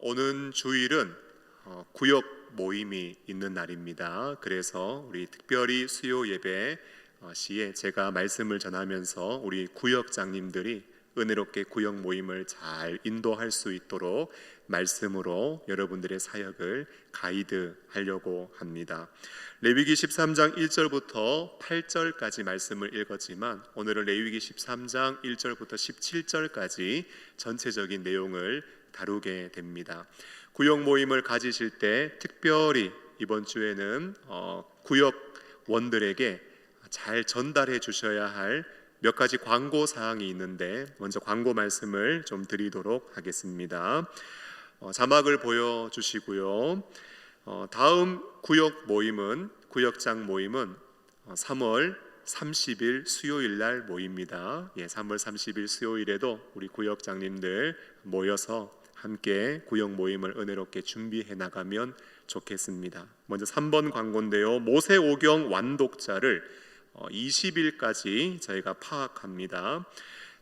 오는 주일은 구역 모임이 있는 날입니다. 그래서 우리 특별히 수요 예배 시에 제가 말씀을 전하면서 우리 구역장님들이 은혜롭게 구역 모임을 잘 인도할 수 있도록 말씀으로 여러분들의 사역을 가이드하려고 합니다. 레위기 13장 1절부터 8절까지 말씀을 읽었지만 오늘은 레위기 13장 1절부터 17절까지 전체적인 내용을 다루게 됩니다. 구역 모임을 가지실 때 특별히 이번 주에는 구역원들에게 잘 전달해 주셔야 할 몇 가지 광고 사항이 있는데 먼저 광고 말씀을 좀 드리도록 하겠습니다. 자막을 보여주시고요. 다음 구역장 모임은 3월 30일 수요일 날 모입니다. 3월 30일 수요일에도 우리 구역장님들 모여서 함께 구역 모임을 은혜롭게 준비해 나가면 좋겠습니다. 먼저 3번 광고인데요. 모세오경 완독자를 20일까지 저희가 파악합니다.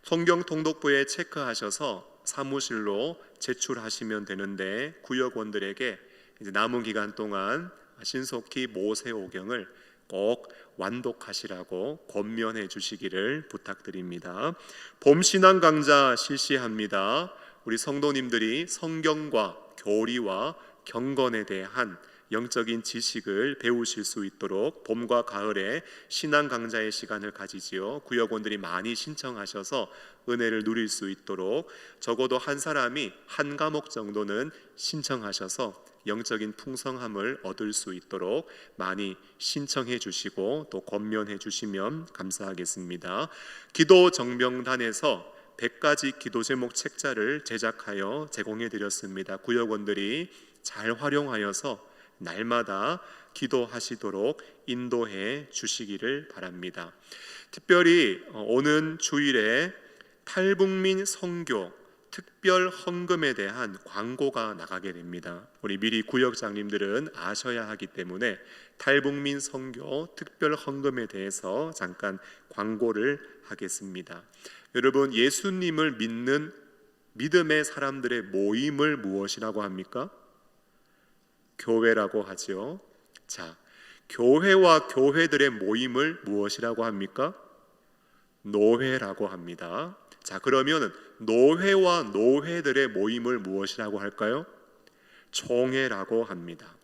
성경 통독부에 체크하셔서 사무실로 제출하시면 되는데 구역원들에게 이제 남은 기간 동안 신속히 모세오경을 꼭 완독하시라고 권면해 주시기를 부탁드립니다. 봄신앙 강좌 실시합니다. 우리 성도님들이 성경과 교리와 경건에 대한 영적인 지식을 배우실 수 있도록 봄과 가을에 신앙 강좌의 시간을 가지지요. 구역원들이 많이 신청하셔서 은혜를 누릴 수 있도록 적어도 한 사람이 한 과목 정도는 신청하셔서 영적인 풍성함을 얻을 수 있도록 많이 신청해 주시고 또 권면해 주시면 감사하겠습니다. 기도 정명단에서 100가지 기도 제목 책자를 제작하여 제공해 드렸습니다. 구역원들이 잘 활용하여서 날마다 기도하시도록 인도해 주시기를 바랍니다. 특별히 오는 주일에 탈북민 선교 특별 헌금에 대한 광고가 나가게 됩니다. 우리 미리 구역장님들은 아셔야 하기 때문에 탈북민 선교 특별 헌금에 대해서 잠깐 광고를 하겠습니다. 여러분, 예수님을 믿는 믿음의 사람들의 모임을 무엇이라고 합니까? 교회라고 하죠. 자, 교회와 교회들의 모임을 무엇이라고 합니까? 노회라고 합니다. 자, 그러면 노회와 노회들의 모임을 무엇이라고 할까요? 총회라고 합니다.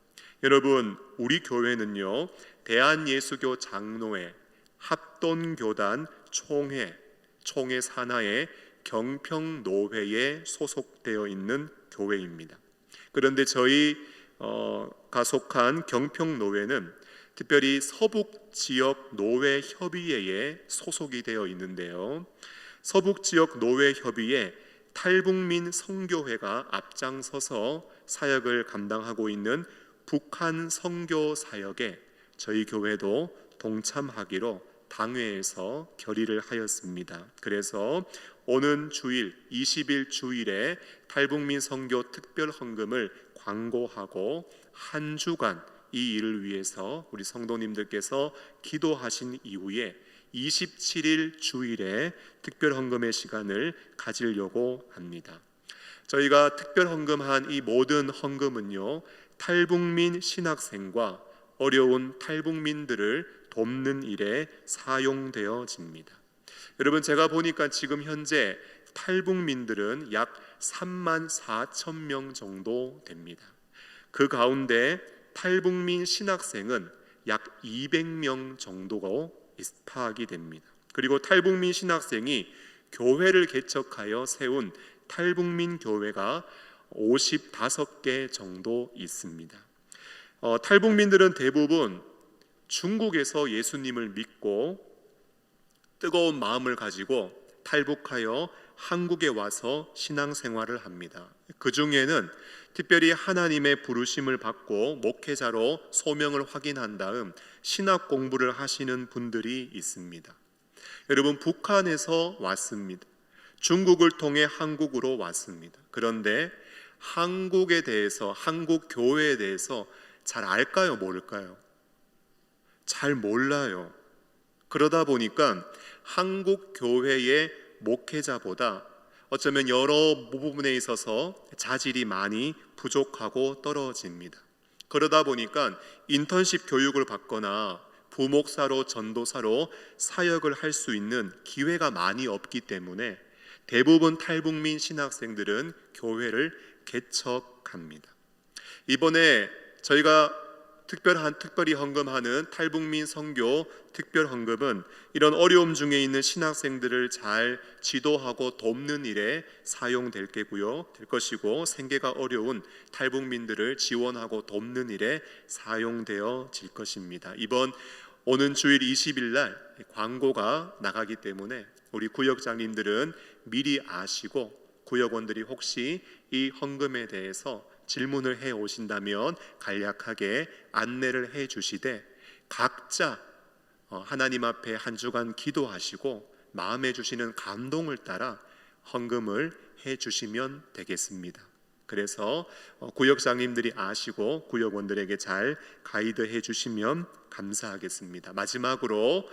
여러분, 우리 교회는요, 대한예수교 장로회, 합돈교단 총회 산하의 경평노회에 소속되어 있는 교회입니다. 그런데 저희 속한 경평노회는 특별히 서북지역노회협의회에 소속이 되어 있는데요. 서북지역노회협의회 탈북민 선교회가 앞장서서 사역을 감당하고 있는 북한 선교 사역에 저희 교회도 동참하기로 당회에서 결의를 하였습니다. 그래서 오는 주일 20일 주일에 탈북민 선교 특별 헌금을 광고하고 한 주간 이 일을 위해서 우리 성도님들께서 기도하신 이후에 27일 주일에 특별 헌금의 시간을 가지려고 합니다. 저희가 특별 헌금한 이 모든 헌금은요, 탈북민 신학생과 어려운 탈북민들을 돕는 일에 사용되어집니다. 여러분, 제가 보니까 지금 현재 탈북민들은 약 3만 4천 명 정도 됩니다. 그 가운데 탈북민 신학생은 약 200명 정도가 파악이 됩니다. 그리고 탈북민 신학생이 교회를 개척하여 세운 탈북민 교회가 55개 정도 있습니다. 탈북민들은 대부분 중국에서 예수님을 믿고 뜨거운 마음을 가지고 탈북하여 한국에 와서 신앙생활을 합니다. 그 중에는 특별히 하나님의 부르심을 받고 목회자로 소명을 확인한 다음 신학 공부를 하시는 분들이 있습니다. 여러분, 북한에서 왔습니다. 중국을 통해 한국으로 왔습니다. 그런데 한국에 대해서, 한국 교회에 대해서 잘 알까요, 모를까요? 잘 몰라요. 그러다 보니까 한국 교회의 목회자보다 어쩌면 여러 부분에 있어서 자질이 많이 부족하고 떨어집니다. 그러다 보니까 인턴십 교육을 받거나 부목사로 전도사로 사역을 할 수 있는 기회가 많이 없기 때문에 대부분 탈북민 신학생들은 교회를 개척합니다. 이번에 저희가 특별히 헌금하는 탈북민 선교 특별 헌금은 이런 어려움 중에 있는 신학생들을 잘 지도하고 돕는 일에 사용될 것이고, 생계가 어려운 탈북민들을 지원하고 돕는 일에 사용되어질 것입니다. 오는 주일 20일 날 광고가 나가기 때문에 우리 구역장님들은 미리 아시고, 구역원들이 혹시 이 헌금에 대해서 질문을 해 오신다면 간략하게 안내를 해 주시되, 각자 하나님 앞에 한 주간 기도하시고 마음에 주시는 감동을 따라 헌금을 해 주시면 되겠습니다. 그래서 구역장님들이 아시고 구역원들에게 잘 가이드해 주시면 감사하겠습니다. 마지막으로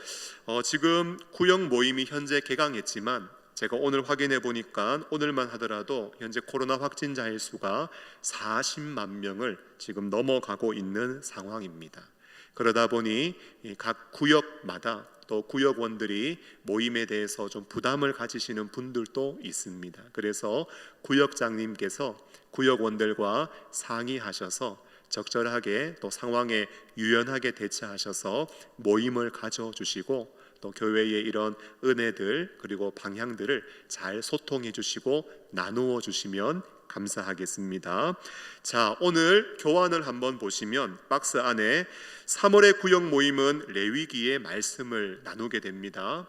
지금 구역 모임이 현재 개강했지만 제가 오늘 확인해 보니까 오늘만 하더라도 현재 코로나 확진자의 수가 40만 명을 지금 넘어가고 있는 상황입니다. 그러다 보니 각 구역마다 또 구역원들이 모임에 대해서 좀 부담을 가지시는 분들도 있습니다. 그래서 구역장님께서 구역원들과 상의하셔서 적절하게 또 상황에 유연하게 대처하셔서 모임을 가져주시고, 또 교회의 이런 은혜들 그리고 방향들을 잘 소통해 주시고 나누어 주시면 감사하겠습니다. 자, 오늘 교환을 한번 보시면 박스 안에 3월의 구역 모임은 레위기의 말씀을 나누게 됩니다.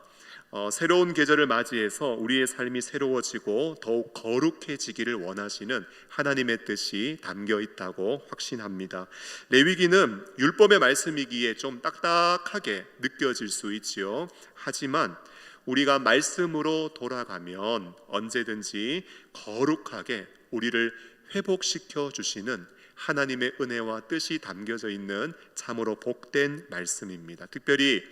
새로운 계절을 맞이해서 우리의 삶이 새로워지고 더욱 거룩해지기를 원하시는 하나님의 뜻이 담겨 있다고 확신합니다. 레위기는 율법의 말씀이기에 좀 딱딱하게 느껴질 수 있지요. 하지만 우리가 말씀으로 돌아가면 언제든지 거룩하게 우리를 회복시켜 주시는 하나님의 은혜와 뜻이 담겨져 있는 참으로 복된 말씀입니다. 특별히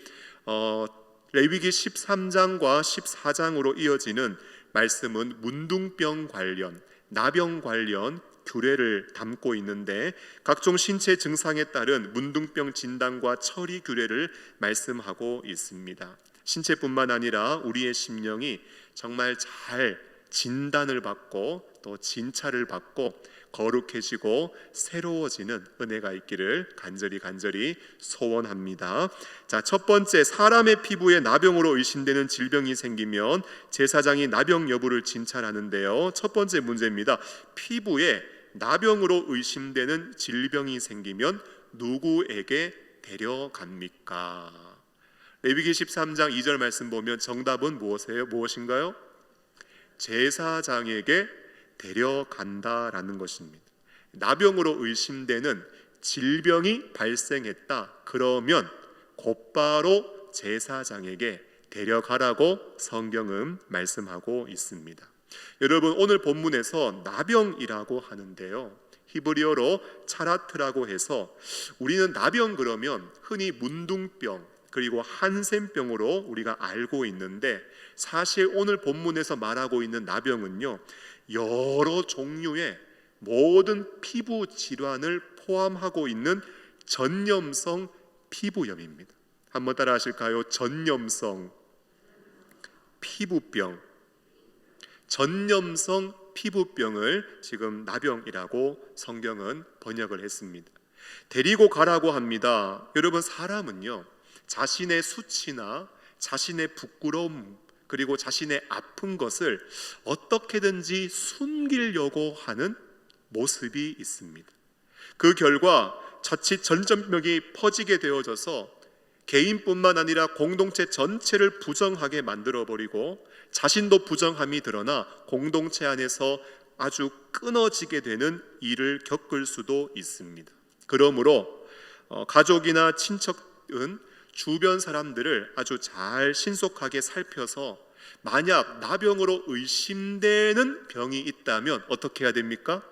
레위기 13장과 14장으로 이어지는 말씀은 문둥병 관련, 나병 관련 규례를 담고 있는데, 각종 신체 증상에 따른 문둥병 진단과 처리 규례를 말씀하고 있습니다. 신체뿐만 아니라 우리의 심령이 정말 잘 진단을 받고 또 진찰을 받고 거룩해지고 새로워지는 은혜가 있기를 간절히 소원합니다. 자, 첫 번째, 사람의 피부에 나병으로 의심되는 질병이 생기면 제사장이 나병 여부를 진찰하는데요. 첫 번째 문제입니다. 피부에 나병으로 의심되는 질병이 생기면 누구에게 데려갑니까? 레위기 13장 2절 말씀 보면 정답은 무엇인가요? 제사장에게 데려간다라는 것입니다. 나병으로 의심되는 질병이 발생했다. 그러면 곧바로 제사장에게 데려가라고 성경은 말씀하고 있습니다. 여러분, 오늘 본문에서 나병이라고 하는데요, 히브리어로 차라트라고 해서 우리는 나병 그러면 흔히 문둥병 그리고 한센병으로 우리가 알고 있는데, 사실 오늘 본문에서 말하고 있는 나병은요, 여러 종류의 모든 피부 질환을 포함하고 있는 전염성 피부염입니다. 한번 따라 하실까요? 전염성 피부병. 전염성 피부병을 지금 나병이라고 성경은 번역을 했습니다. 데리고 가라고 합니다. 여러분, 사람은요, 자신의 수치나 자신의 부끄러움 그리고 자신의 아픈 것을 어떻게든지 숨기려고 하는 모습이 있습니다. 그 결과 자칫 전염병이 퍼지게 되어져서 개인뿐만 아니라 공동체 전체를 부정하게 만들어버리고 자신도 부정함이 드러나 공동체 안에서 아주 끊어지게 되는 일을 겪을 수도 있습니다. 그러므로 가족이나 친척은 주변 사람들을 아주 잘 신속하게 살펴서 만약 나병으로 의심되는 병이 있다면 어떻게 해야 됩니까?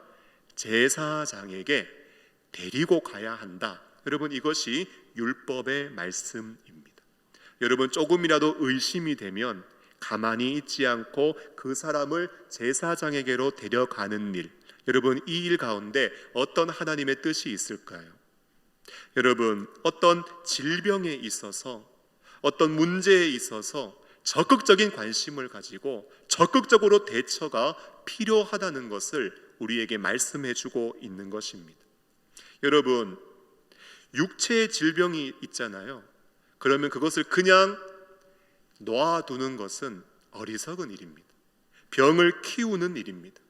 제사장에게 데리고 가야 한다. 여러분, 이것이 율법의 말씀입니다. 여러분, 조금이라도 의심이 되면 가만히 있지 않고 그 사람을 제사장에게로 데려가는 일, 여러분 이 일 가운데 어떤 하나님의 뜻이 있을까요? 여러분 어떤 질병에 있어서, 어떤 문제에 있어서 적극적인 관심을 가지고 적극적으로 대처가 필요하다는 것을 우리에게 말씀해 주고 있는 것입니다. 여러분 육체의 질병이 있잖아요. 그러면 그것을 그냥 놔두는 것은 어리석은 일입니다. 병을 키우는 일입니다.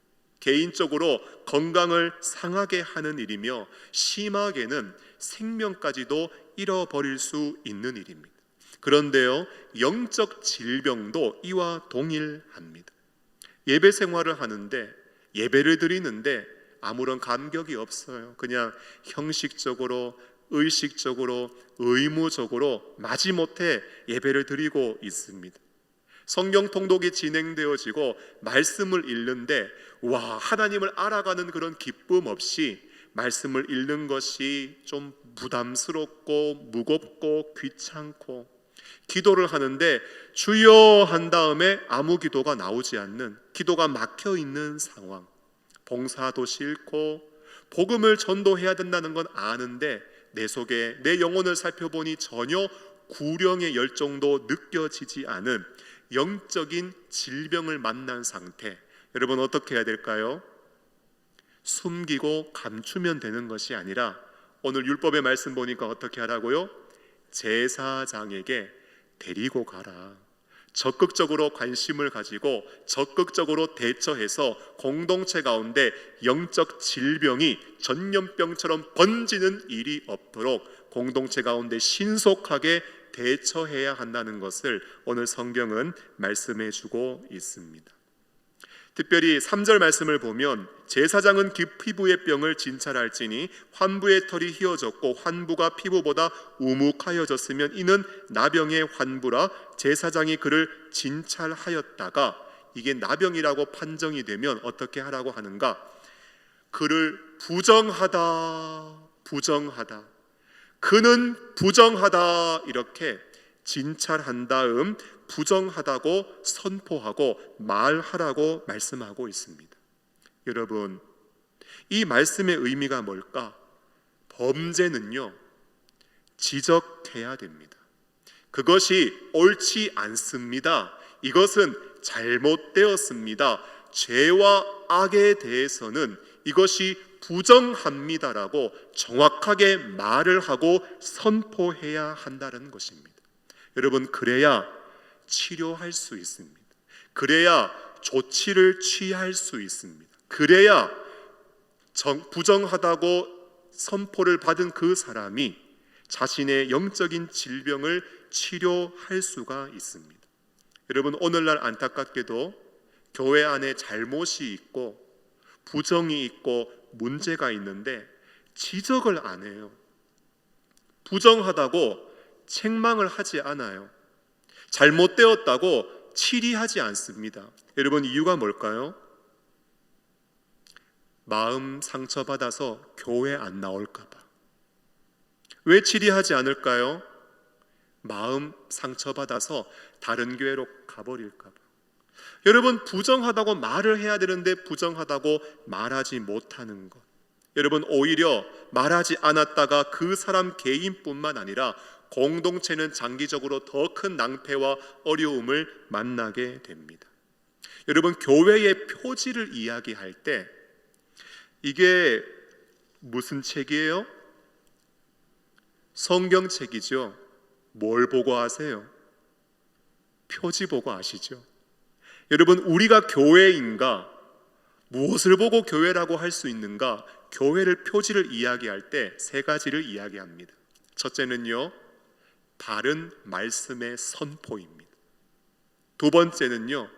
개인적으로 건강을 상하게 하는 일이며 심하게는 생명까지도 잃어버릴 수 있는 일입니다. 그런데요, 영적 질병도 이와 동일합니다. 예배 생활을 하는데, 예배를 드리는데 아무런 감격이 없어요. 그냥 형식적으로, 의식적으로, 의무적으로 마지못해 예배를 드리고 있습니다. 성경 통독이 진행되어지고 말씀을 읽는데 하나님을 알아가는 그런 기쁨 없이 말씀을 읽는 것이 좀 부담스럽고 무겁고 귀찮고, 기도를 하는데 주여 한 다음에 아무 기도가 나오지 않는, 기도가 막혀 있는 상황, 봉사도 싫고 복음을 전도해야 된다는 건 아는데 내 속에, 내 영혼을 살펴보니 전혀 구령의 열정도 느껴지지 않은 영적인 질병을 만난 상태, 여러분 어떻게 해야 될까요? 숨기고 감추면 되는 것이 아니라 오늘 율법의 말씀 보니까 어떻게 하라고요? 제사장에게 데리고 가라. 적극적으로 관심을 가지고 적극적으로 대처해서 공동체 가운데 영적 질병이 전염병처럼 번지는 일이 없도록 공동체 가운데 신속하게 대처해야 한다는 것을 오늘 성경은 말씀해 주고 있습니다. 특별히 3절 말씀을 보면 제사장은 그 피부의 병을 진찰할지니 환부의 털이 휘어졌고 환부가 피부보다 우묵하여졌으면 이는 나병의 환부라. 제사장이 그를 진찰하였다가 이게 나병이라고 판정이 되면 어떻게 하라고 하는가? 그를 부정하다, 부정하다, 그는 부정하다, 이렇게 진찰한 다음 부정하다고 선포하고 말하라고 말씀하고 있습니다. 여러분, 이 말씀의 의미가 뭘까? 범죄는요, 지적해야 됩니다. 그것이 옳지 않습니다. 이것은 잘못되었습니다. 죄와 악에 대해서는 이것이 부정합니다라고 정확하게 말을 하고 선포해야 한다는 것입니다. 여러분, 그래야 치료할 수 있습니다. 그래야 조치를 취할 수 있습니다. 그래야 부정하다고 선포를 받은 그 사람이 자신의 영적인 질병을 치료할 수가 있습니다. 여러분, 오늘날 안타깝게도 교회 안에 잘못이 있고 부정이 있고 문제가 있는데 지적을 안 해요. 부정하다고 책망을 하지 않아요. 잘못되었다고 치리하지 않습니다. 여러분, 이유가 뭘까요? 마음 상처받아서 교회 안 나올까 봐. 왜 치리하지 않을까요? 마음 상처받아서 다른 교회로 가버릴까 봐. 여러분, 부정하다고 말을 해야 되는데 부정하다고 말하지 못하는 것, 여러분 오히려 말하지 않았다가 그 사람 개인뿐만 아니라 공동체는 장기적으로 더 큰 낭패와 어려움을 만나게 됩니다. 여러분, 교회의 표지를 이야기할 때 이게 무슨 책이에요? 성경책이죠. 뭘 보고 아세요? 표지 보고 아시죠? 여러분, 우리가 교회인가, 무엇을 보고 교회라고 할 수 있는가? 교회를 표지를 이야기할 때 세 가지를 이야기합니다. 첫째는요, 바른 말씀의 선포입니다. 두 번째는요,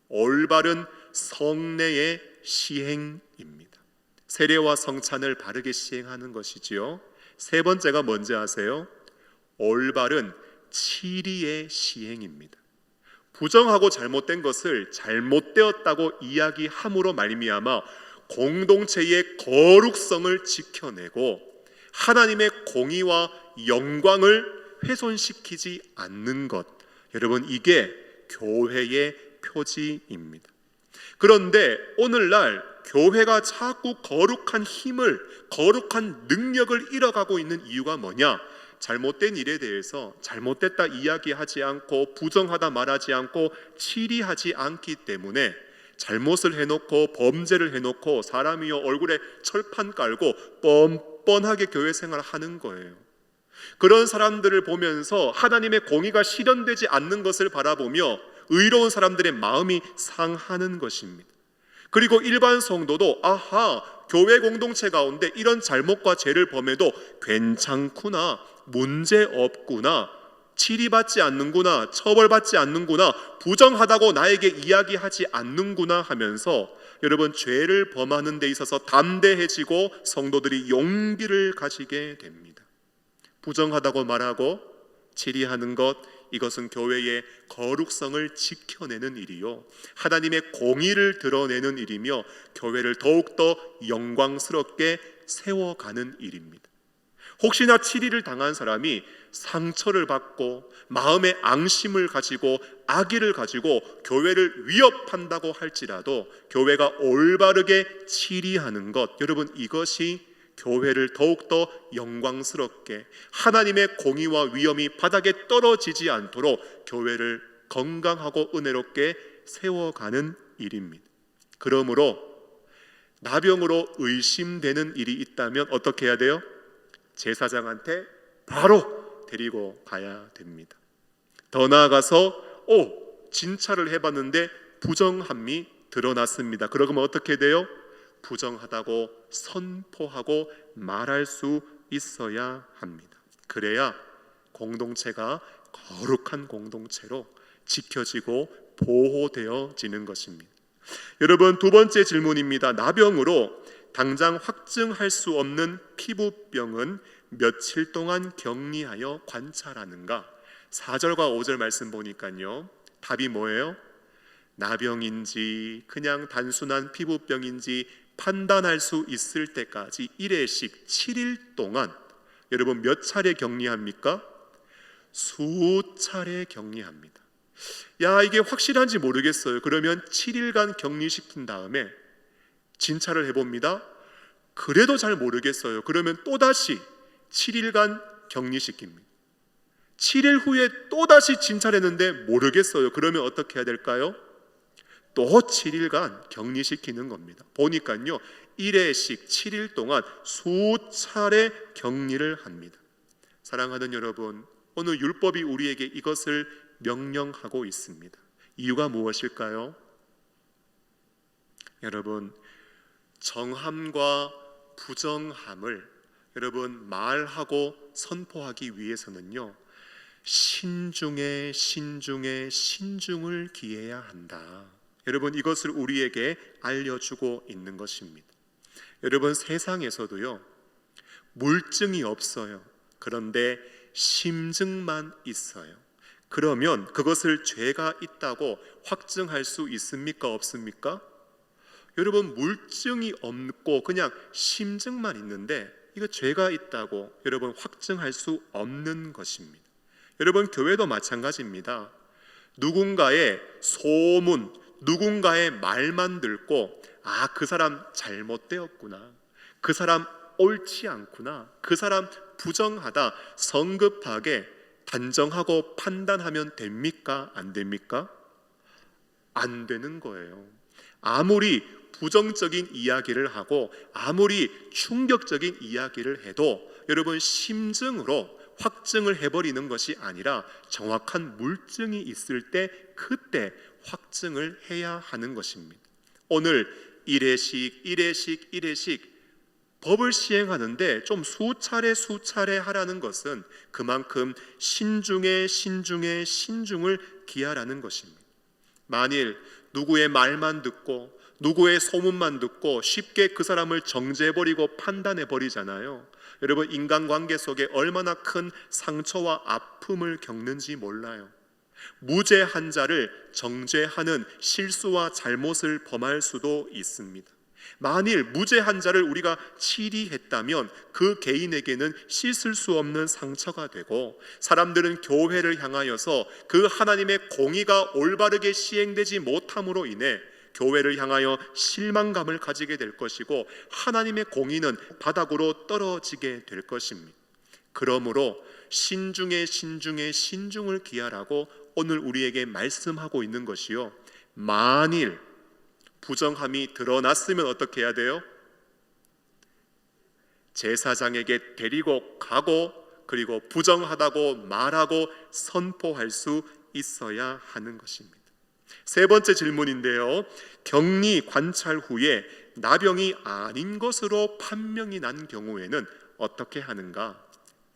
올바른 성례의 시행입니다. 세례와 성찬을 바르게 시행하는 것이지요. 세 번째가 뭔지 아세요? 올바른 치리의 시행입니다. 부정하고 잘못된 것을 잘못되었다고 이야기함으로 말미암아 공동체의 거룩성을 지켜내고 하나님의 공의와 영광을 훼손시키지 않는 것, 여러분 이게 교회의 표지입니다. 그런데 오늘날 교회가 자꾸 거룩한 힘을, 거룩한 능력을 잃어가고 있는 이유가 뭐냐? 잘못된 일에 대해서 잘못됐다 이야기하지 않고, 부정하다 말하지 않고, 치리하지 않기 때문에 잘못을 해놓고, 범죄를 해놓고, 사람이요 얼굴에 철판 깔고 뻔뻔하게 교회 생활을 하는 거예요. 그런 사람들을 보면서 하나님의 공의가 실현되지 않는 것을 바라보며 의로운 사람들의 마음이 상하는 것입니다. 그리고 일반 성도도 아하, 교회 공동체 가운데 이런 잘못과 죄를 범해도 괜찮구나, 문제 없구나, 치리받지 않는구나, 처벌받지 않는구나, 부정하다고 나에게 이야기하지 않는구나 하면서 여러분, 죄를 범하는 데 있어서 담대해지고 성도들이 용기를 가지게 됩니다. 부정하다고 말하고 치리하는 것, 이것은 교회의 거룩성을 지켜내는 일이요, 하나님의 공의를 드러내는 일이며 교회를 더욱더 영광스럽게 세워가는 일입니다. 혹시나 치리를 당한 사람이 상처를 받고 마음의 앙심을 가지고 악의를 가지고 교회를 위협한다고 할지라도 교회가 올바르게 치리하는 것, 여러분, 이것이 교회를 더욱더 영광스럽게, 하나님의 공의와 위엄이 바닥에 떨어지지 않도록 교회를 건강하고 은혜롭게 세워가는 일입니다. 그러므로 나병으로 의심되는 일이 있다면 어떻게 해야 돼요? 제사장한테 바로 데리고 가야 됩니다. 더 나아가서 진찰을 해봤는데 부정함이 드러났습니다. 그러면 어떻게 돼요? 부정하다고 선포하고 말할 수 있어야 합니다. 그래야 공동체가 거룩한 공동체로 지켜지고 보호되어지는 것입니다. 여러분, 두 번째 질문입니다. 나병으로 당장 확증할 수 없는 피부병은 며칠 동안 격리하여 관찰하는가? 4절과 5절 말씀 보니까요, 답이 뭐예요? 나병인지 그냥 단순한 피부병인지 판단할 수 있을 때까지 1회씩 7일 동안, 여러분, 몇 차례 격리합니까? 수차례 격리합니다. 야, 이게 확실한지 모르겠어요. 그러면 7일간 격리시킨 다음에 진찰을 해봅니다. 그래도 잘 모르겠어요. 그러면 또다시 7일간 격리시킵니다. 7일 후에 또다시 진찰했는데 모르겠어요. 그러면 어떻게 해야 될까요? 또 7일간 격리시키는 겁니다. 보니까요, 1회씩 7일 동안 수차례 격리를 합니다. 사랑하는 여러분, 오늘 율법이 우리에게 이것을 명령하고 있습니다. 이유가 무엇일까요? 여러분, 정함과 부정함을 여러분 말하고 선포하기 위해서는요, 신중에 신중을 기해야 한다. 여러분, 이것을 우리에게 알려주고 있는 것입니다. 여러분, 세상에서도요, 물증이 없어요. 그런데 심증만 있어요. 그러면 그것을 죄가 있다고 확증할 수 있습니까? 없습니까? 여러분, 물증이 없고 그냥 심증만 있는데 이거 죄가 있다고 여러분 확증할 수 없는 것입니다. 여러분, 교회도 마찬가지입니다. 누군가의 소문, 누군가의 말만 듣고 그 사람 잘못되었구나, 그 사람 옳지 않구나, 그 사람 부정하다, 성급하게 단정하고 판단하면 됩니까? 안 됩니까? 안 되는 거예요. 아무리 부정적인 이야기를 하고 아무리 충격적인 이야기를 해도 여러분, 심증으로 확증을 해버리는 것이 아니라 정확한 물증이 있을 때 그때 확증을 해야 하는 것입니다. 오늘 1회씩 법을 시행하는데 좀 수차례 하라는 것은 그만큼 신중을 기하라는 것입니다. 만일 누구의 말만 듣고 누구의 소문만 듣고 쉽게 그 사람을 정죄해버리고 판단해버리잖아요. 여러분, 인간관계 속에 얼마나 큰 상처와 아픔을 겪는지 몰라요. 무죄한 자를 정죄하는 실수와 잘못을 범할 수도 있습니다. 만일 무죄한 자를 우리가 치리했다면 그 개인에게는 씻을 수 없는 상처가 되고, 사람들은 교회를 향하여서 그 하나님의 공의가 올바르게 시행되지 못함으로 인해 교회를 향하여 실망감을 가지게 될 것이고, 하나님의 공의는 바닥으로 떨어지게 될 것입니다. 그러므로 신중에 신중에 신중을 기하라고 오늘 우리에게 말씀하고 있는 것이요, 만일 부정함이 드러났으면 어떻게 해야 돼요? 제사장에게 데리고 가고, 그리고 부정하다고 말하고 선포할 수 있어야 하는 것입니다. 세 번째 질문인데요, 격리 관찰 후에 나병이 아닌 것으로 판명이 난 경우에는 어떻게 하는가?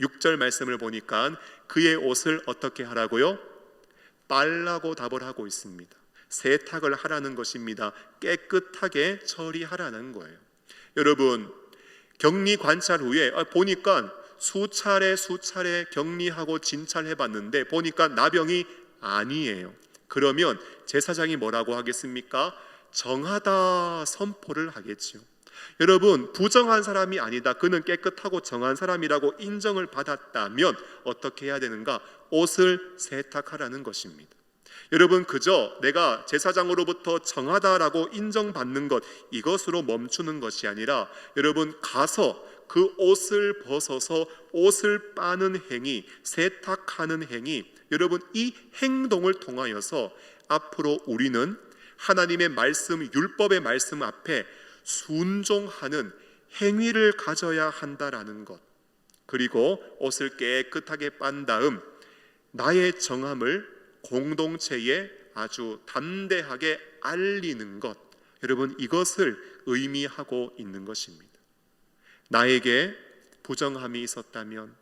6절 말씀을 보니까 그의 옷을 어떻게 하라고요? 빨라고 답을 하고 있습니다. 세탁을 하라는 것입니다. 깨끗하게 처리하라는 거예요. 여러분, 격리 관찰 후에 보니까 수차례 격리하고 진찰해 봤는데 보니까 나병이 아니에요. 그러면 제사장이 뭐라고 하겠습니까? 정하다 선포를 하겠죠. 여러분, 부정한 사람이 아니다, 그는 깨끗하고 정한 사람이라고 인정을 받았다면 어떻게 해야 되는가? 옷을 세탁하라는 것입니다. 여러분, 그저 내가 제사장으로부터 정하다라고 인정받는 것, 이것으로 멈추는 것이 아니라, 여러분, 가서 그 옷을 벗어서 옷을 빠는 행위, 세탁하는 행위, 여러분, 이 행동을 통하여서 앞으로 우리는 하나님의 말씀, 율법의 말씀 앞에 순종하는 행위를 가져야 한다라는 것, 그리고 옷을 깨끗하게 빤 다음 나의 정함을 공동체에 아주 담대하게 알리는 것, 여러분, 이것을 의미하고 있는 것입니다. 나에게 부정함이 있었다면,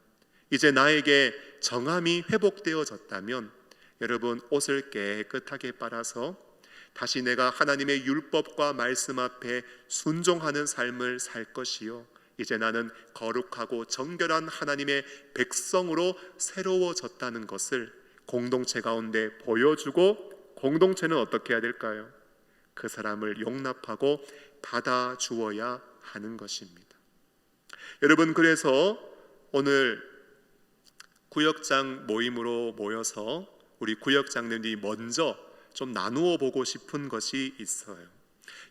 이제 나에게 정함이 회복되어졌다면, 여러분, 옷을 깨끗하게 빨아서 다시 내가 하나님의 율법과 말씀 앞에 순종하는 삶을 살 것이요, 이제 나는 거룩하고 정결한 하나님의 백성으로 새로워졌다는 것을 공동체 가운데 보여주고, 공동체는 어떻게 해야 될까요? 그 사람을 용납하고 받아주어야 하는 것입니다. 여러분, 그래서 오늘 구역장 모임으로 모여서 우리 구역장님들이 먼저 좀 나누어 보고 싶은 것이 있어요.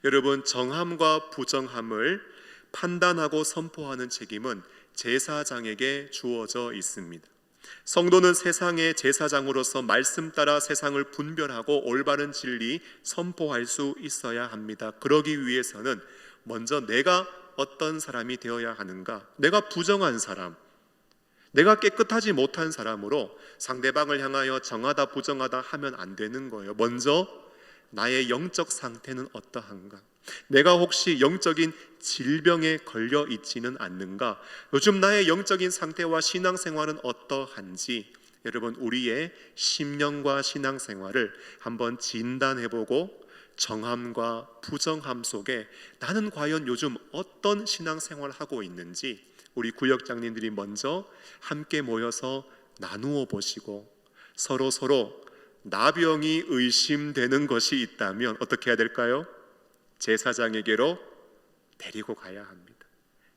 여러분, 정함과 부정함을 판단하고 선포하는 책임은 제사장에게 주어져 있습니다. 성도는 세상의 제사장으로서 말씀 따라 세상을 분별하고 올바른 진리 선포할 수 있어야 합니다. 그러기 위해서는 먼저 내가 어떤 사람이 되어야 하는가? 내가 부정한 사람, 내가 깨끗하지 못한 사람으로 상대방을 향하여 정하다 부정하다 하면 안 되는 거예요. 먼저 나의 영적 상태는 어떠한가? 내가 혹시 영적인 질병에 걸려 있지는 않는가? 요즘 나의 영적인 상태와 신앙생활은 어떠한지, 여러분, 우리의 심령과 신앙생활을 한번 진단해보고 정함과 부정함 속에 나는 과연 요즘 어떤 신앙생활을 하고 있는지 우리 구역장님들이 먼저 함께 모여서 나누어 보시고, 서로 나병이 의심되는 것이 있다면 어떻게 해야 될까요? 제사장에게로 데리고 가야 합니다.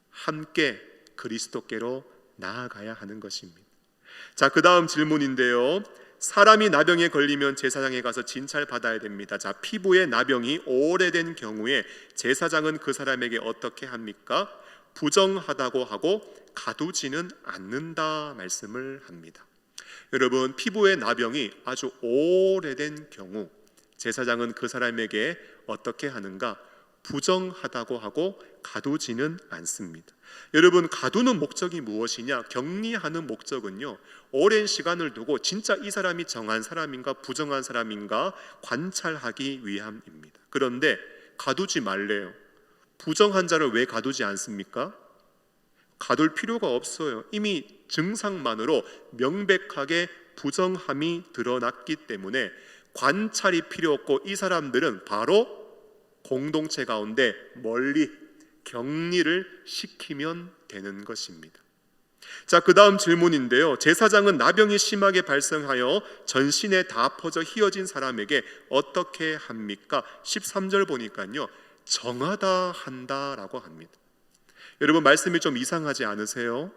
함께 그리스도께로 나아가야 하는 것입니다. 자, 그 다음 질문인데요, 사람이 나병에 걸리면 제사장에 가서 진찰받아야 됩니다. 자, 피부에 나병이 오래된 경우에 제사장은 그 사람에게 어떻게 합니까? 부정하다고 하고 가두지는 않는다 말씀을 합니다. 여러분, 피부에 나병이 아주 오래된 경우 제사장은 그 사람에게 어떻게 하는가? 부정하다고 하고 가두지는 않습니다. 여러분, 가두는 목적이 무엇이냐? 격리하는 목적은요, 오랜 시간을 두고 진짜 이 사람이 정한 사람인가 부정한 사람인가 관찰하기 위함입니다. 그런데 가두지 말래요. 부정한 자를 왜 가두지 않습니까? 가둘 필요가 없어요. 이미 증상만으로 명백하게 부정함이 드러났기 때문에 관찰이 필요 없고, 이 사람들은 바로 공동체 가운데 멀리 격리를 시키면 되는 것입니다. 자, 그 다음 질문인데요, 제사장은 나병이 심하게 발생하여 전신에 다 퍼져 휘어진 사람에게 어떻게 합니까? 13절 보니까요, 정하다 한다라고 합니다. 여러분, 말씀이 좀 이상하지 않으세요?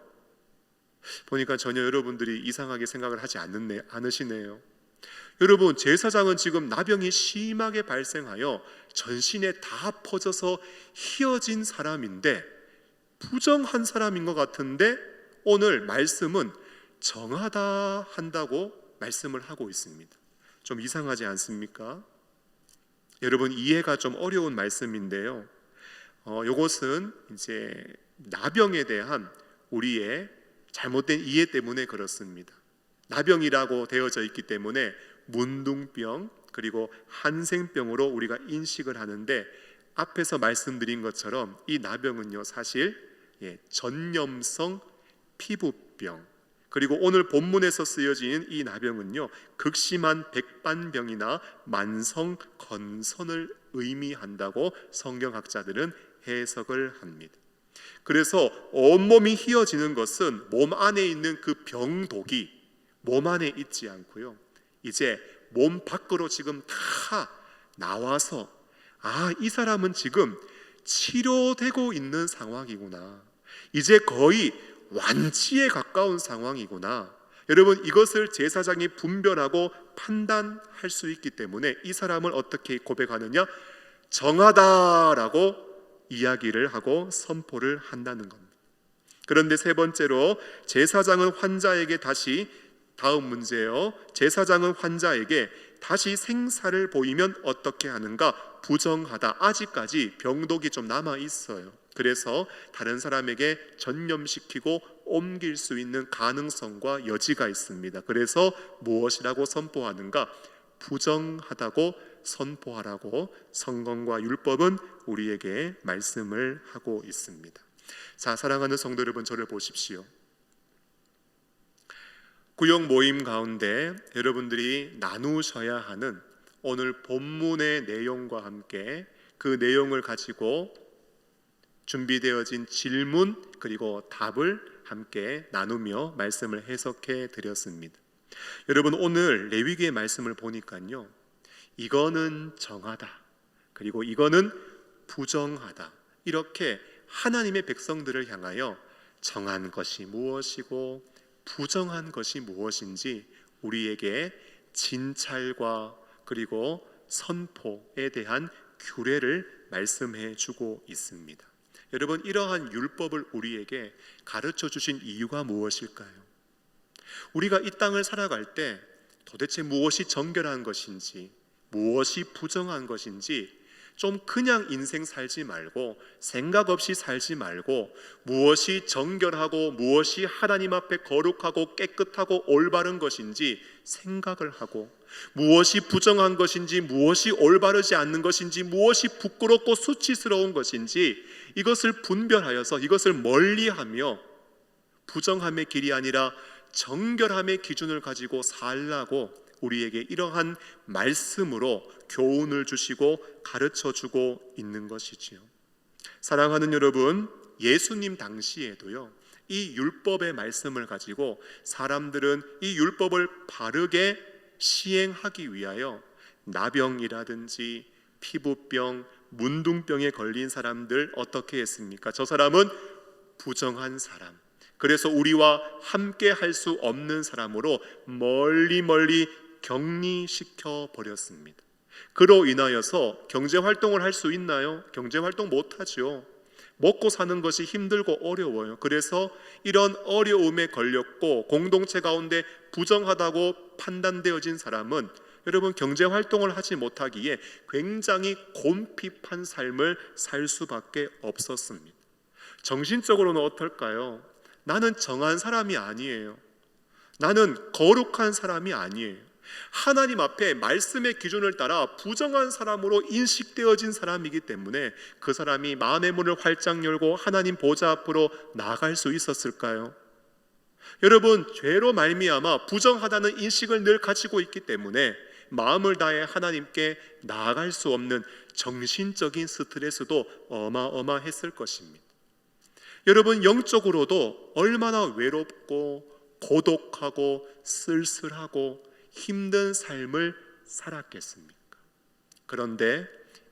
보니까 전혀 여러분들이 이상하게 생각을 하지 않으시네요. 여러분, 제사장은 지금 나병이 심하게 발생하여 전신에 다 퍼져서 휘어진 사람인데, 부정한 사람인 것 같은데 오늘 말씀은 정하다 한다고 말씀을 하고 있습니다. 좀 이상하지 않습니까? 여러분, 이해가 좀 어려운 말씀인데요. 이것은 이제 나병에 대한 우리의 잘못된 이해 때문에 그렇습니다. 나병이라고 되어져 있기 때문에 문둥병 그리고 한생병으로 우리가 인식을 하는데, 앞에서 말씀드린 것처럼 이 나병은요 사실 전염성 피부병, 그리고 오늘 본문에서 쓰여진 이 나병은요 극심한 백반병이나 만성 건선을 의미한다고 성경학자들은 해석을 합니다. 그래서 온몸이 휘어지는 것은 몸 안에 있는 그 병독이 몸 안에 있지 않고요, 이제 몸 밖으로 지금 다 나와서 이 사람은 지금 치료되고 있는 상황이구나, 이제 거의 완치에 가까운 상황이구나. 여러분, 이것을 제사장이 분별하고 판단할 수 있기 때문에 이 사람을 어떻게 고백하느냐? 정하다라고 이야기를 하고 선포를 한다는 겁니다. 그런데 세 번째로, 제사장은 환자에게 다시, 다음 문제예요. 제사장은 환자에게 다시 생사를 보이면 어떻게 하는가? 부정하다. 아직까지 병독이 좀 남아 있어요. 그래서 다른 사람에게 전염시키고 옮길 수 있는 가능성과 여지가 있습니다. 그래서 무엇이라고 선포하는가? 부정하다고 선포하라고 성경과 율법은 우리에게 말씀을 하고 있습니다. 자, 사랑하는 성도 여러분, 저를 보십시오. 구역 모임 가운데 여러분들이 나누셔야 하는 오늘 본문의 내용과 함께 그 내용을 가지고 준비되어진 질문 그리고 답을 함께 나누며 말씀을 해석해 드렸습니다. 여러분, 오늘 레위기의 말씀을 보니까요, 이거는 정하다, 그리고 이거는 부정하다, 이렇게 하나님의 백성들을 향하여 정한 것이 무엇이고 부정한 것이 무엇인지 우리에게 진찰과 그리고 선포에 대한 규례를 말씀해 주고 있습니다. 여러분, 이러한 율법을 우리에게 가르쳐 주신 이유가 무엇일까요? 우리가 이 땅을 살아갈 때 도대체 무엇이 정결한 것인지, 무엇이 부정한 것인지 좀 그냥 인생 살지 말고, 생각 없이 살지 말고, 무엇이 정결하고 무엇이 하나님 앞에 거룩하고 깨끗하고 올바른 것인지 생각을 하고, 무엇이 부정한 것인지, 무엇이 올바르지 않는 것인지, 무엇이 부끄럽고 수치스러운 것인지 이것을 분별하여서 이것을 멀리하며 부정함의 길이 아니라 정결함의 기준을 가지고 살라고 우리에게 이러한 말씀으로 교훈을 주시고 가르쳐주고 있는 것이지요. 사랑하는 여러분, 예수님 당시에도요, 이 율법의 말씀을 가지고 사람들은 이 율법을 바르게 시행하기 위하여 나병이라든지 피부병, 문둥병에 걸린 사람들 어떻게 했습니까? 저 사람은 부정한 사람, 그래서 우리와 함께 할 수 없는 사람으로 멀리 격리시켜 버렸습니다. 그로 인하여서 경제활동을 할 수 있나요? 경제활동 못하죠. 먹고 사는 것이 힘들고 어려워요. 그래서 이런 어려움에 걸렸고 공동체 가운데 부정하다고 판단되어진 사람은 여러분 경제활동을 하지 못하기에 굉장히 곤핍한 삶을 살 수밖에 없었습니다. 정신적으로는 어떨까요? 나는 정한 사람이 아니에요. 나는 거룩한 사람이 아니에요. 하나님 앞에 말씀의 기준을 따라 부정한 사람으로 인식되어진 사람이기 때문에 그 사람이 마음의 문을 활짝 열고 하나님 보좌 앞으로 나아갈 수 있었을까요? 여러분, 죄로 말미암아 부정하다는 인식을 늘 가지고 있기 때문에 마음을 다해 하나님께 나아갈 수 없는 정신적인 스트레스도 어마어마했을 것입니다. 여러분, 영적으로도 얼마나 외롭고 고독하고 쓸쓸하고 힘든 삶을 살았겠습니까? 그런데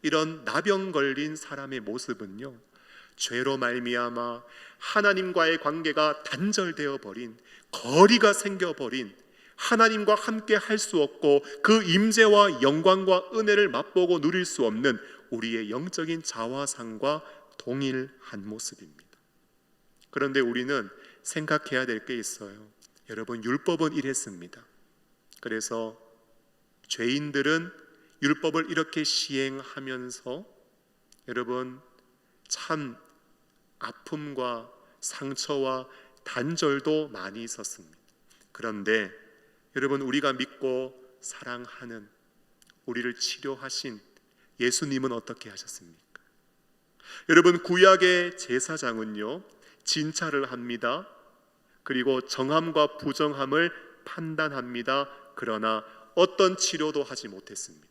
이런 나병 걸린 사람의 모습은요, 죄로 말미암아 하나님과의 관계가 단절되어 버린, 거리가 생겨버린, 하나님과 함께 할 수 없고 그 임재와 영광과 은혜를 맛보고 누릴 수 없는 우리의 영적인 자화상과 동일한 모습입니다. 그런데 우리는 생각해야 될 게 있어요. 여러분, 율법은 이랬습니다. 그래서 죄인들은 율법을 이렇게 시행하면서 여러분 참 아픔과 상처와 단절도 많이 있었습니다. 그런데 여러분, 우리가 믿고 사랑하는, 우리를 치료하신 예수님은 어떻게 하셨습니까? 여러분, 구약의 제사장은요, 진찰을 합니다. 그리고 정함과 부정함을 판단합니다. 그러나 어떤 치료도 하지 못했습니다.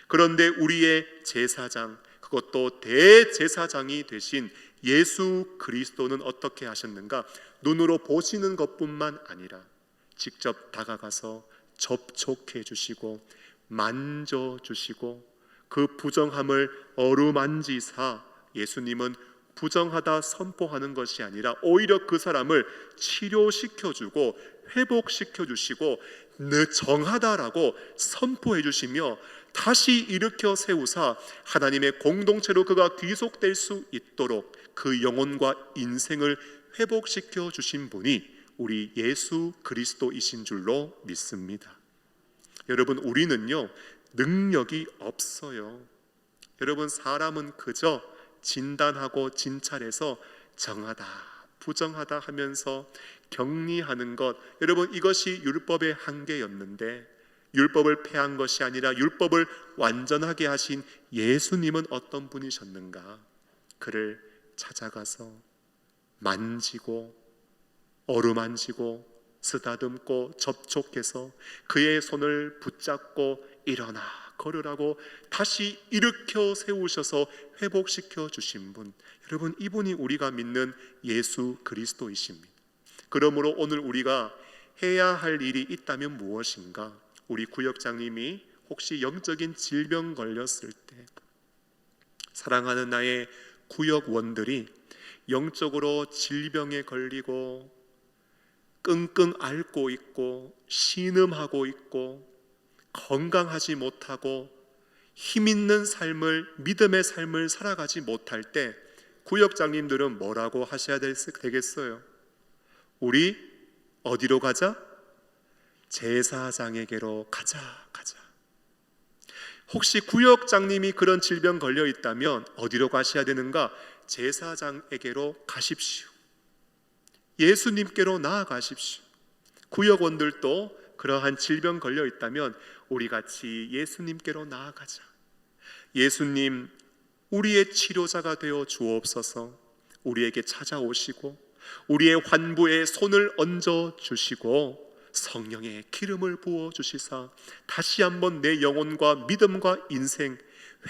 그런데 우리의 제사장, 그것도 대제사장이 되신 예수 그리스도는 어떻게 하셨는가? 눈으로 보시는 것뿐만 아니라 직접 다가가서 접촉해 주시고 만져주시고 그 부정함을 어루만지사 예수님은 부정하다 선포하는 것이 아니라 오히려 그 사람을 치료시켜주고 회복시켜주시고 정하다라고 선포해 주시며 다시 일으켜 세우사 하나님의 공동체로 그가 귀속될 수 있도록 그 영혼과 인생을 회복시켜 주신 분이 우리 예수 그리스도이신 줄로 믿습니다. 여러분, 우리는요 능력이 없어요. 여러분, 사람은 그저 진단하고 진찰해서 정하다 부정하다 하면서 격리하는 것, 여러분 이것이 율법의 한계였는데 율법을 폐한 것이 아니라 율법을 완전하게 하신 예수님은 어떤 분이셨는가? 그를 찾아가서 만지고 어루만지고 쓰다듬고 접촉해서 그의 손을 붙잡고 일어나 걸으라고 다시 일으켜 세우셔서 회복시켜 주신 분, 여러분 이분이 우리가 믿는 예수 그리스도이십니다. 그러므로 오늘 우리가 해야 할 일이 있다면 무엇인가? 우리 구역장님이 혹시 영적인 질병 걸렸을 때 사랑하는 나의 구역원들이 영적으로 질병에 걸리고 끙끙 앓고 있고 신음하고 있고 건강하지 못하고 힘있는 삶을, 믿음의 삶을 살아가지 못할 때 구역장님들은 뭐라고 하셔야 되겠어요? 우리 어디로 가자? 제사장에게로 가자. 혹시 구역장님이 그런 질병 걸려 있다면 어디로 가셔야 되는가? 제사장에게로 가십시오. 예수님께로 나아가십시오. 구역원들도 그러한 질병 걸려 있다면 우리 같이 예수님께로 나아가자. 예수님, 우리의 치료자가 되어 주옵소서. 우리에게 찾아오시고 우리의 환부에 손을 얹어 주시고 성령의 기름을 부어 주시사 다시 한번 내 영혼과 믿음과 인생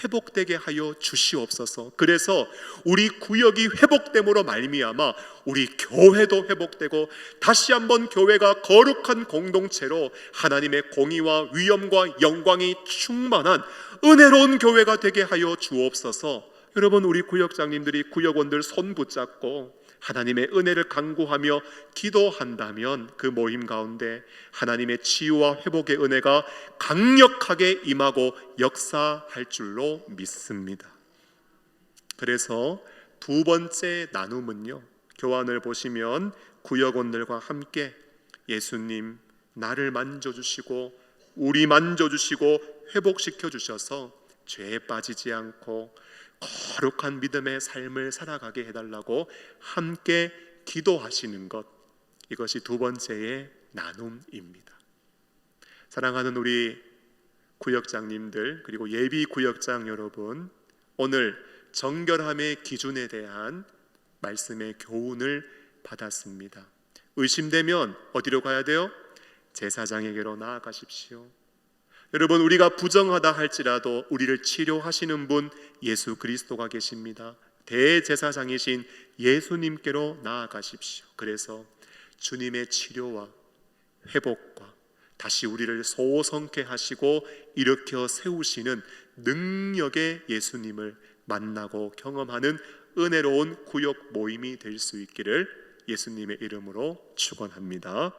회복되게 하여 주시옵소서. 그래서 우리 구역이 회복됨으로 말미암아 우리 교회도 회복되고 다시 한번 교회가 거룩한 공동체로 하나님의 공의와 위엄과 영광이 충만한 은혜로운 교회가 되게 하여 주옵소서. 여러분, 우리 구역장님들이 구역원들 손 붙잡고 하나님의 은혜를 간구하며 기도한다면 그 모임 가운데 하나님의 치유와 회복의 은혜가 강력하게 임하고 역사할 줄로 믿습니다. 그래서 두 번째 나눔은요, 교환을 보시면 구역원들과 함께 예수님 나를 만져주시고 우리 만져주시고 회복시켜 주셔서 죄에 빠지지 않고 거룩한 믿음의 삶을 살아가게 해달라고 함께 기도하시는 것, 이것이 두 번째의 나눔입니다. 사랑하는 우리 구역장님들 그리고 예비 구역장 여러분, 오늘 정결함의 기준에 대한 말씀의 교훈을 받았습니다. 의심되면 어디로 가야 돼요? 제사장에게로 나아가십시오. 여러분, 우리가 부정하다 할지라도 우리를 치료하시는 분 예수 그리스도가 계십니다. 대제사장이신 예수님께로 나아가십시오. 그래서 주님의 치료와 회복과 다시 우리를 소성케 하시고 일으켜 세우시는 능력의 예수님을 만나고 경험하는 은혜로운 구역 모임이 될 수 있기를 예수님의 이름으로 축원합니다.